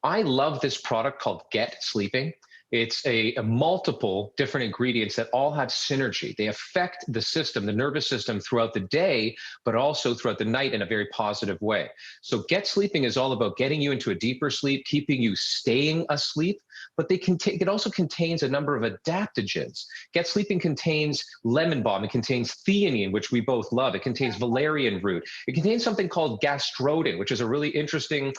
I love this product called Get Sleeping. It's a multiple different ingredients that all have synergy. They affect the system, the nervous system throughout the day, but also throughout the night in a very positive way. So Get Sleeping is all about getting you into a deeper sleep, keeping you staying asleep, but it also contains a number of adaptogens. Get Sleeping contains lemon balm. It contains theanine, which we both love. It contains valerian root. It contains something called gastrodin, which is a really interesting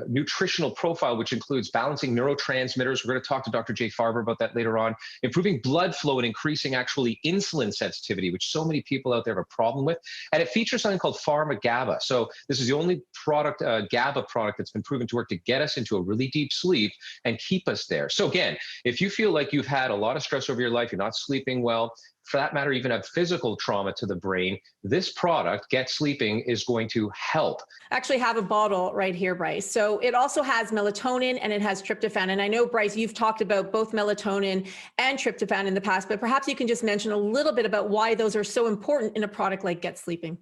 nutritional profile, which includes balancing neurotransmitters. We're going to talk to Dr. Jay Farber about that later on. Improving blood flow and increasing actually insulin sensitivity, which so many people out there have a problem with. And it features something called pharma GABA. So this is the only product, GABA product, that's been proven to work to get us into a really deep sleep and keep us there. So again, if you feel like you've had a lot of stress over your life, you're not sleeping well, for that matter, even have physical trauma to the brain, this product, Get Sleeping, is going to help. I actually have a bottle right here, Bryce. So it also has melatonin and it has tryptophan. And I know, Bryce, you've talked about both melatonin and tryptophan in the past, but perhaps you can just mention a little bit about why those are so important in a product like Get Sleeping.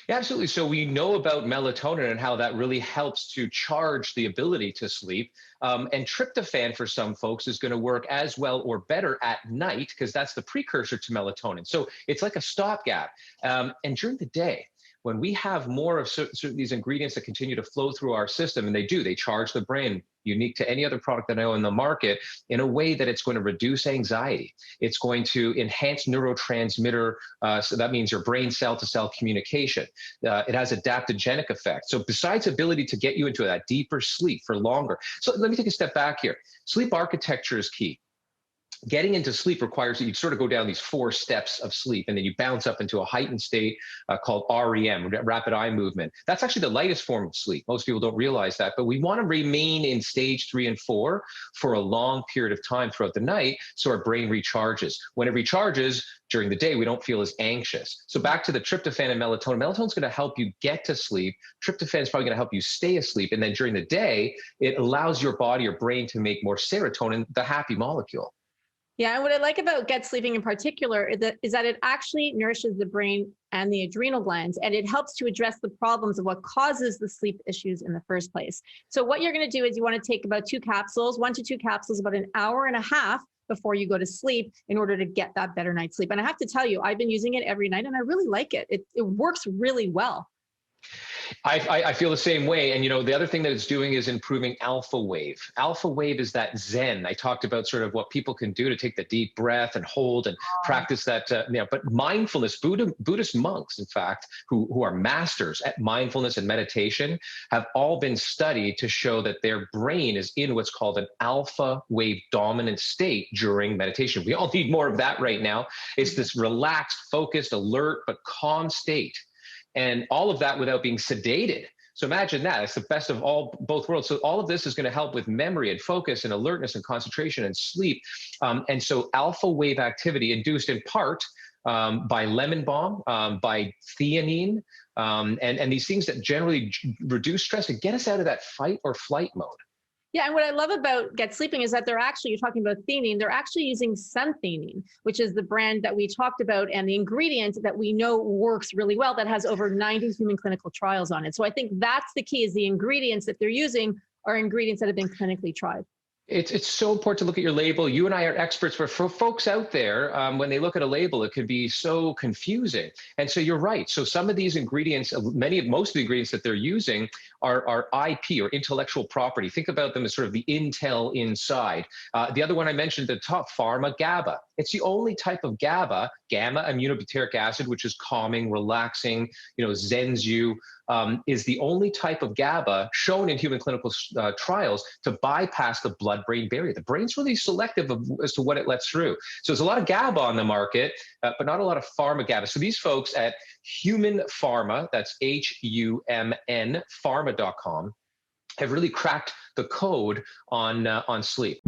Yeah, absolutely. So we know about melatonin and how that really helps to charge the ability to sleep. And tryptophan for some folks is going to work as well or better at night because that's the precursor to melatonin. So it's like a stopgap. And during the day, when we have more of certain these ingredients that continue to flow through our system, and they charge the brain, unique to any other product that I know in the market, in a way that it's going to reduce anxiety. It's going to enhance neurotransmitter, so that means your brain cell-to-cell communication. It has adaptogenic effects. So besides ability to get you into that deeper sleep for longer. So let me take a step back here. Sleep architecture is key. Getting into sleep requires that you sort of go down these 4 steps of sleep, and then you bounce up into a heightened state called REM, rapid eye movement. That's actually the lightest form of sleep. Most people don't realize that, but we want to remain in stage 3 and 4 for a long period of time throughout the night so our brain recharges. When it recharges during the day, we don't feel as anxious. So back to the tryptophan and melatonin. Melatonin is going to help you get to sleep. Tryptophan is probably going to help you stay asleep. And then during the day, it allows your body or brain to make more serotonin, the happy molecule. Yeah, and what I like about Get Sleeping in particular is that it actually nourishes the brain and the adrenal glands, and it helps to address the problems of what causes the sleep issues in the first place. So what you're going to do is you want to take about 2 capsules, 1 to 2 capsules, about an hour and a half before you go to sleep in order to get that better night's sleep. And I have to tell you, I've been using it every night and I really like it. It works really well. I feel the same way. And, the other thing that it's doing is improving alpha wave. Alpha wave is that Zen. I talked about sort of what people can do to take the deep breath and hold and practice that. But mindfulness, Buddhist monks, in fact, who are masters at mindfulness and meditation, have all been studied to show that their brain is in what's called an alpha wave dominant state during meditation. We all need more of that right now. It's this relaxed, focused, alert, but calm state. And all of that without being sedated. So imagine that. It's the best of both worlds. So all of this is going to help with memory and focus and alertness and concentration and sleep. And so alpha wave activity induced in part by lemon balm, by theanine, and these things that generally reduce stress and get us out of that fight or flight mode. Yeah, and what I love about Get Sleeping is that you're talking about theanine, they're actually using suntheanine, which is the brand that we talked about and the ingredient that we know works really well that has over 90 human clinical trials on it. So I think that's the key, is the ingredients that they're using are ingredients that have been clinically tried. It's so important to look at your label. You and I are experts, but for folks out there, when they look at a label, it can be so confusing. And so you're right. So some of thmost of the ingredients that they're using are IP, or intellectual property. Think about them as sort of the intel inside. The other one I mentioned at the top, pharma GABA. It's the only type of GABA, gamma aminobutyric acid, which is calming, relaxing, zens you, is the only type of GABA shown in human clinical trials to bypass the blood-brain barrier. The brain's really selective as to what it lets through. So there's a lot of GABA on the market, but not a lot of pharma GABA. So these folks at Human Pharma, that's HUMN, pharma.com, have really cracked the code on sleep.